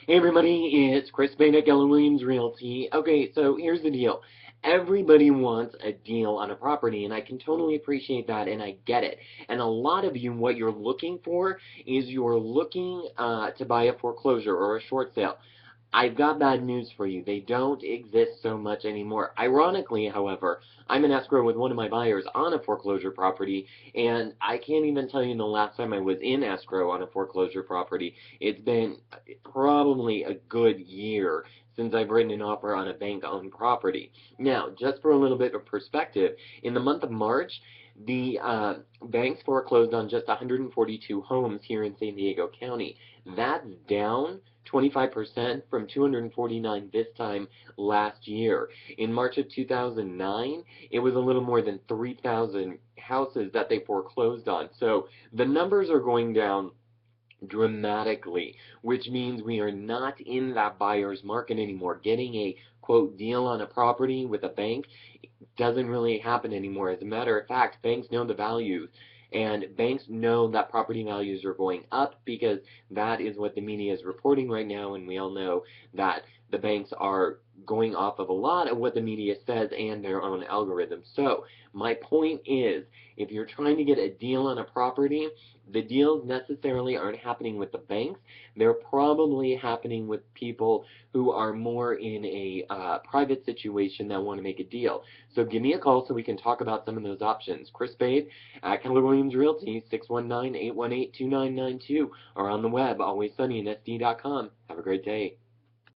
Hey everybody, it's Chris Bain at Keller Williams Realty. Okay, so here's the deal. Everybody wants a deal on a property, and I can totally appreciate that, and I get it. And a lot of you, what you're looking for is you're looking to buy a foreclosure or a short sale. I've got bad news for you. They don't exist so much anymore. Ironically, however, I'm in escrow with one of my buyers on a foreclosure property, and I can't even tell you the last time I was in escrow on a foreclosure property. It's been probably a good year since I've written an offer on a bank-owned property. Now, just for a little bit of perspective, in the month of March, the banks foreclosed on just 142 homes here in San Diego County. That's down 25% from 249 this time last year. In March of 2009, it was a little more than 3,000 houses that they foreclosed on. So the numbers are going down dramatically, which means we are not in that buyer's market anymore. Getting a quote deal on a property with a bank doesn't really happen anymore. As a matter of fact, banks know the values, and banks know that property values are going up because that is what the media is reporting right now, and we all know that the banks are going off of a lot of what the media says and their own algorithms. So my point is, if you're trying to get a deal on a property, the deals necessarily aren't happening with the banks. They're probably happening with people who are more in a private situation that want to make a deal. So give me a call so we can talk about some of those options. Chris Spade at Keller Williams Realty, 619-818-2992, or on the web, alwayssunnysd.com. Have a great day.